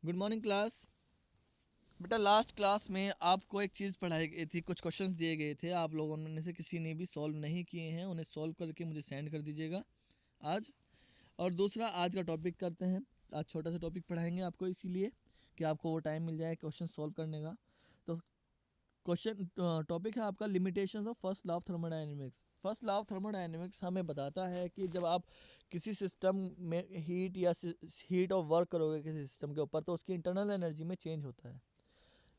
Good morning class. बेटा last class में आपको एक चीज़ पढ़ाई गई थी, कुछ क्वेश्चंस दिए गए थे, आप लोगों में से किसी ने भी सॉल्व नहीं किए हैं, उन्हें सॉल्व करके मुझे सेंड कर दीजिएगा आज। और दूसरा आज का टॉपिक करते हैं। आज छोटा सा टॉपिक पढ़ाएंगे आपको, इसीलिए कि आपको वो टाइम मिल जाए क्वेश्चन सॉल्व करने का। तो क्वेश्चन टॉपिक है आपका limitations of first law of thermodynamics. First law of thermodynamics हमें बताता है कि जब आप किसी सिस्टम में हीट और वर्क करोगे किसी सिस्टम के ऊपर, तो उसकी इंटरनल एनर्जी में चेंज होता है।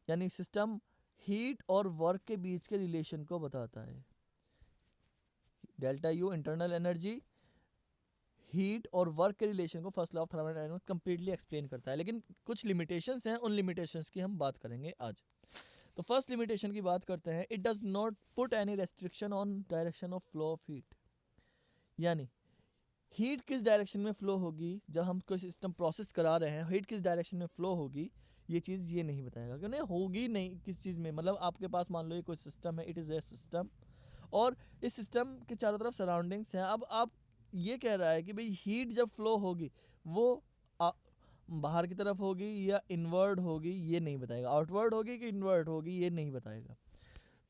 यानी सिस्टम हीट और वर्क के बीच के रिलेशन को बताता है। Delta you internal energy, heat और वर्क के रिलेशन को first law of thermodynamics completely explain करता है। लेकिन कुछ लिमिटेशंस हैं, उन लिमिटेशंस की हम बात करेंगे आज। तो फर्स्ट लिमिटेशन की बात करते हैं, it does not put any restriction on direction of flow of heat. यानी हीट किस डायरेक्शन में फ्लो होगी, जब हम कोई सिस्टम प्रोसेस करा रहे हैं, हीट किस डायरेक्शन में फ्लो होगी, ये चीज़ ये नहीं बताएगा। क्यों नहीं होगी, नहीं किस चीज़ में, मतलब आपके पास मान लो ये कोई सिस्टम है, इट इज़ ए सिस्टम, और इस सिस्टम के चारों तरफ सराउंडिंग्स हैं। अब आप ये कह रहा है कि भाई हीट जब फ्लो होगी वो बाहर की तरफ होगी या इनवर्ड होगी, ये नहीं बताएगा। आउटवर्ड होगी कि इनवर्ड होगी, ये नहीं बताएगा।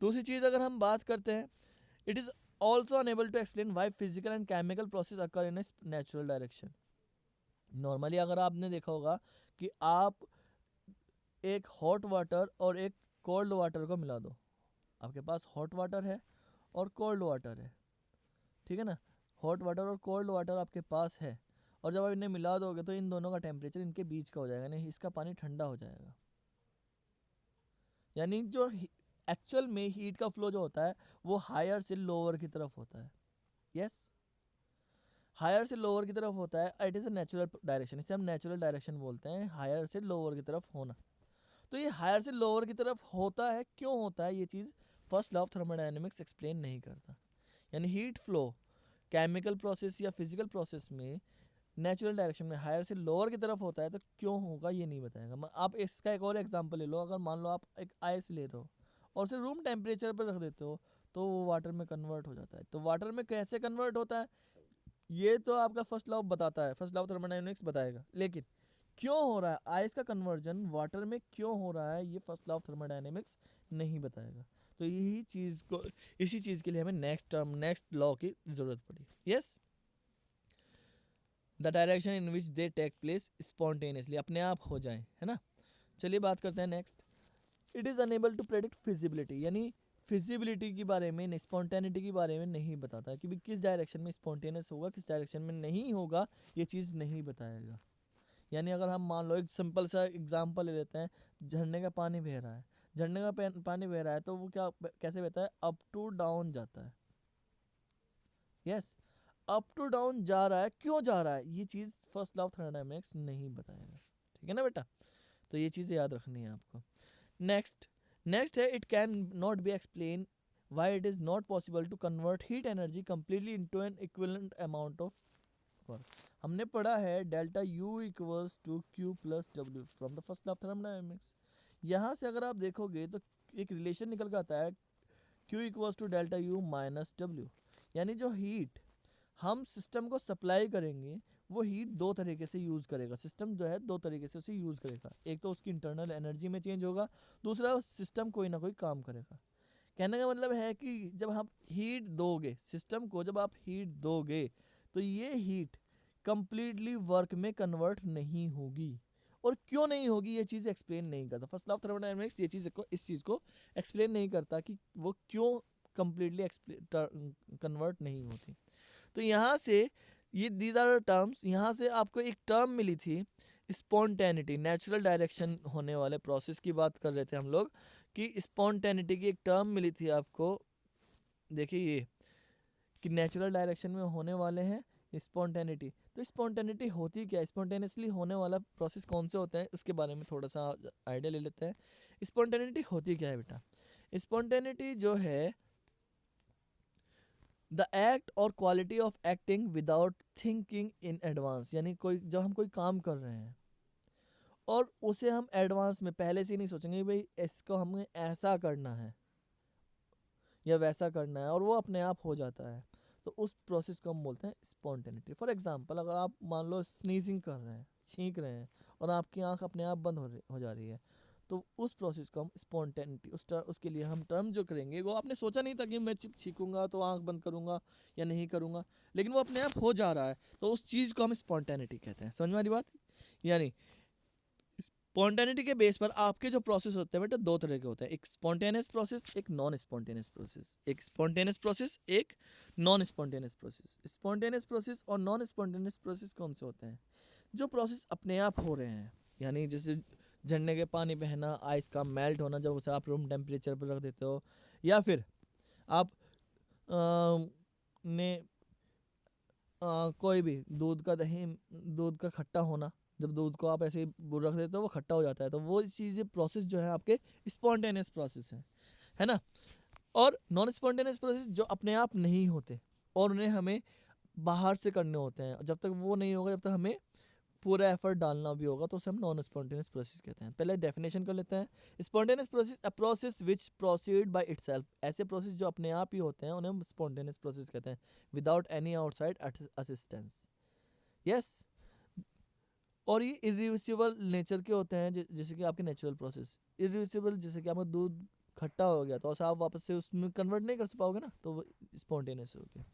दूसरी चीज़ अगर हम बात करते हैं, it is also unable to explain why physical and chemical process occur in a natural direction. Normally अगर आपने देखा होगा कि आप एक हॉट वाटर और एक कोल्ड वाटर को मिला दो, आपके पास हॉट वाटर है और कोल्ड वाटर है, ठीक है ना। हॉट वाटर और कोल्ड वाटर आपके पास है, और जब आप इन्हें मिला दोगे तो इन दोनों का टेम्परेचर इनके बीच का हो जाएगा, नहीं इसका पानी ठंडा हो जाएगा। यानी जो एक्चुअल में हीट का फ्लो जो होता है वो हायर से लोअर की तरफ होता है। यस, हायर से लोअर की तरफ होता है। It is a natural direction, इसे हम नेचुरल डायरेक्शन बोलते हैं, हायर से लोअर की तरफ होना। तो ये हायर से लोअर की तरफ होता है, क्यों होता है, ये चीज़ first law of thermodynamics explain नहीं करता। यानी हीट फ्लो केमिकल प्रोसेस या फिजिकल प्रोसेस में नेचुरल डायरेक्शन में हायर से लोअर की तरफ होता है, तो क्यों होगा ये नहीं बताएगा। आप इसका एक और एग्जांपल ले लो। अगर मान लो आप एक आइस ले रहे हो और उसे रूम टेम्परेचर पर रख देते हो, तो वो वाटर में कन्वर्ट हो जाता है। तो वाटर में कैसे कन्वर्ट होता है, ये तो आपका फर्स्ट लॉ बताता है, फर्स्ट लॉ ऑफ थर्मोडायनेमिक्स बताएगा। लेकिन क्यों हो रहा है आइस का कन्वर्जन वाटर में, क्यों हो रहा है, ये फर्स्ट लॉ ऑफ थर्मोडायनेमिक्स नहीं बताएगा। तो यही चीज़ को, इसी चीज़ के लिए हमें नेक्स्ट लॉ की ज़रूरत पड़ी। Yes, the direction in which they take place spontaneously, अपने आप हो जाए, है ना। चलिए बात करते हैं next. It is unable to predict feasibility, यानी फिजिबिलिटी के बारे में, स्पॉन्टेनिटी के बारे में नहीं बताता कि भाई किस डायरेक्शन में स्पॉन्टेनियस होगा, किस डायरेक्शन में नहीं होगा, ये चीज़ नहीं बताएगा। यानी अगर हम मान लो एक सिंपल सा एग्जांपल ले लेते हैं, झरने का पानी बह रहा है, झरने का पानी बह रहा है, तो वो क्या कैसे बहता है, अप टू डाउन जाता है। यस, अप टू डाउन जा रहा है, क्यों जा रहा है, ये चीज़ फर्स्ट लॉ ऑफ थर्मोडायनेमिक्स नहीं बताएगा। ठीक है ना बेटा, तो ये चीज़ें याद रखनी है आपको। नेक्स्ट है, it can not be explain why it is not possible to convert heat energy completely into an equivalent amount of work. हमने पढ़ा है delta U equals to Q plus W from the first law of thermodynamics. यहाँ से अगर आप देखोगे तो एक रिलेशन निकल के आता है, Q equals to delta U minus W. यानी जो हीट हम सिस्टम को सप्लाई करेंगे, वो हीट दो तरीके से यूज़ करेगा। सिस्टम जो है दो तरीके से उसे यूज़ करेगा, एक तो उसकी इंटरनल एनर्जी में चेंज होगा, दूसरा सिस्टम कोई ना कोई काम करेगा। कहने का मतलब है कि जब आप हीट दोगे सिस्टम को, जब आप हीट दोगे तो ये हीट कंप्लीटली वर्क में कन्वर्ट नहीं होगी। और क्यों नहीं होगी, ये चीज़ एक्सप्लेन नहीं करता फर्स्ट लॉ ऑफ थर्मोडायनेमिक्स। ये चीज़ को, इस चीज़ को एक्सप्लेन नहीं करता कि वो क्यों कंप्लीटली कन्वर्ट नहीं होती। तो यहाँ से ये दीज आर टर्म्स, यहाँ से आपको एक टर्म मिली थी स्पॉन्टेनिटी, नेचुरल डायरेक्शन होने वाले प्रोसेस की बात कर रहे थे हम लोग, कि स्पॉन्टेनिटी की एक टर्म मिली थी आपको। देखिए ये कि नेचुरल डायरेक्शन में होने वाले हैं स्पॉन्टेनिटी। तो स्पॉन्टेनिटी होती क्या है, स्पॉन्टेनियसली होने वाला प्रोसेस कौन से होते हैं, इसके बारे में थोड़ा सा आइडिया ले लेते हैं। स्पॉन्टेनिटी होती क्या है बेटा, स्पॉन्टेनिटी जो है द एक्ट और quality of acting without thinking in advance. यानी कोई, जब हम कोई काम कर रहे हैं और उसे हम एडवांस में पहले से ही नहीं सोचेंगे भाई इसको हमें ऐसा करना है या वैसा करना है, और वो अपने आप हो जाता है, तो उस प्रोसेस को हम बोलते हैं स्पॉन्टेनिटी। फॉर एग्जांपल अगर आप मान लो स्नीजिंग कर रहे हैं, छींक रहे हैं और आपकी आंख अपने आप बंद हो जा रही है, तो उस प्रोसेस को हम स्पॉन्टेनिटी, उसके लिए हम टर्म जो करेंगे, वो आपने सोचा नहीं था कि मैं छींकूंगा तो आंख बंद करूंगा या नहीं करूंगा, लेकिन वो अपने आप हो जा रहा है, तो उस चीज़ को हम स्पॉन्टेनिटी कहते हैं। समझ में आ रही बात? यानी स्पॉन्टेनिटी के बेस पर आपके जो प्रोसेस होते हैं बेटा दो तरह के होते हैं, एक स्पॉन्टेनियस प्रोसेस, एक नॉन स्पॉन्टेनियस प्रोसेस। एक स्पॉन्टेनियस प्रोसेस, एक non spontaneous process. Spontaneous process और नॉन स्पॉन्टेनियस प्रोसेस कौन से होते हैं? जो प्रोसेस अपने आप हो रहे हैं, यानी जैसे झरने के पानी बहना, आइस का मेल्ट होना जब उसे आप रूम टेम्परेचर पर रख देते हो, या फिर आप ने कोई भी दूध का खट्टा होना, जब दूध को आप ऐसे ही रख देते हो वो खट्टा हो जाता है, तो वो चीज़ें प्रोसेस जो है आपके स्पॉन्टेनियस प्रोसेस है ना। और नॉन स्पॉन्टेनियस प्रोसेस जो अपने आप नहीं होते और उन्हें हमें बाहर से करने होते हैं, जब तक वो नहीं होगा, जब तक हमें पूरा एफर्ट डालना भी होगा, तो उसे हम नॉन स्पॉन्टेनियस प्रोसेस कहते हैं। पहले डेफिनेशन कर लेते हैं। Spontaneous process a process which proceed by itself. ऐसे प्रोसेस जो अपने आप ही होते हैं उन्हें हम स्पॉन्टेनियस प्रोसेस कहते हैं, without any outside assistance. Yes. और ये इरिवर्सिबल नेचर के होते हैं, जैसे कि आपके नेचुरल प्रोसेस। इरिवर्सिबल जैसे कि आपका दूध खट्टा हो गया तो आप वापस से उसमें कन्वर्ट नहीं कर पाओगे ना, तो वो स्पॉन्टेनियस हो गया।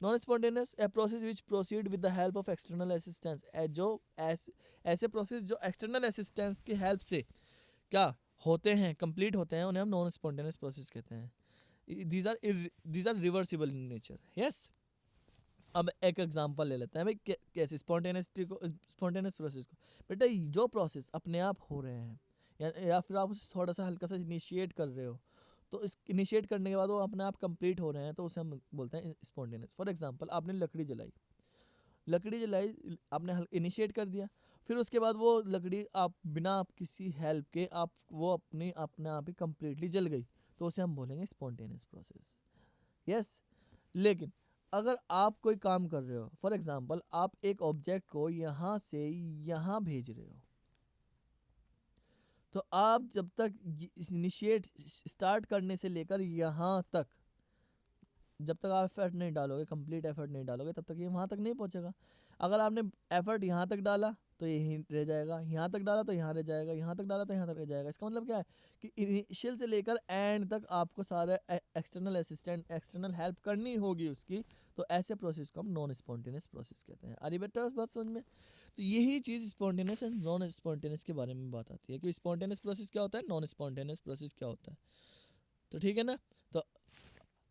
Non spontaneous a process which proceed with the help of external assistance. जो ऐसे प्रोसेस जो एक्सटर्नल असिस्टेंस की हेल्प से क्या होते हैं, कंप्लीट होते हैं, उन्हें हम नॉन स्पॉन्टेनियस प्रोसेस कहते हैं। These are reversible in nature. Yes. अब एक एग्जांपल ले लेते हैं भाई, कैसे स्पॉन्टेनियस प्रोसेस को। बेटा जो प्रोसेस अपने आप हो रहे हैं, या फिर आप उसे थोड़ा सा हल्का सा इनिशिएट कर रहे हो, तो इस इनिशिएट करने के बाद वो अपने आप कंप्लीट हो रहे हैं, तो उसे हम बोलते हैं स्पॉन्टेनियस। फॉर एग्जांपल आपने लकड़ी जलाई, आपने इनिशिएट कर दिया, फिर उसके बाद वो लकड़ी आप बिना आप किसी हेल्प के आप वो अपने आप ही कंप्लीटली जल गई, तो उसे हम बोलेंगे स्पॉन्टेनियस प्रोसेस। यस। लेकिन अगर आप कोई काम कर रहे हो, फॉर एग्जांपल आप एक ऑब्जेक्ट को यहाँ से यहाँ भेज रहे हो, तो आप जब तक इनिशिएट स्टार्ट करने से लेकर यहाँ तक जब तक आप एफर्ट नहीं डालोगे, कंप्लीट एफर्ट नहीं डालोगे, तब तक ये वहाँ तक नहीं पहुँचेगा। अगर आपने एफर्ट यहाँ तक डाला तो यहीं रह जाएगा, यहाँ तक डाला तो यहाँ रह जाएगा, यहाँ तक डाला तो यहाँ तक रह जाएगा। इसका मतलब क्या है कि इनिशियल से लेकर एंड तक आपको सारे एक्सटर्नल हेल्प करनी होगी उसकी, तो ऐसे प्रोसेस को हम नॉन स्पॉन्टेनियस प्रोसेस कहते हैं। अरे बेटा उस बात समझ में? तो यही चीज़ स्पॉन्टेनियस एंड नॉन स्पॉन्टेनियस के बारे में बात आती है कि स्पॉन्टेनियस प्रोसेस क्या होता है, नॉन स्पॉन्टेनियस प्रोसेस क्या होता है। तो ठीक है ना। तो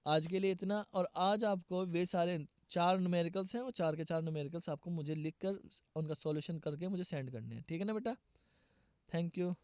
आज के लिए इतना। और आज आपको वे सारे 4 न्यूमेरिकल्स हैं, वो 4 के 4 न्यूमेरिकल्स आपको मुझे लिख कर उनका सॉल्यूशन करके मुझे सेंड करने हैं। ठीक है ना बेटा? Thank you.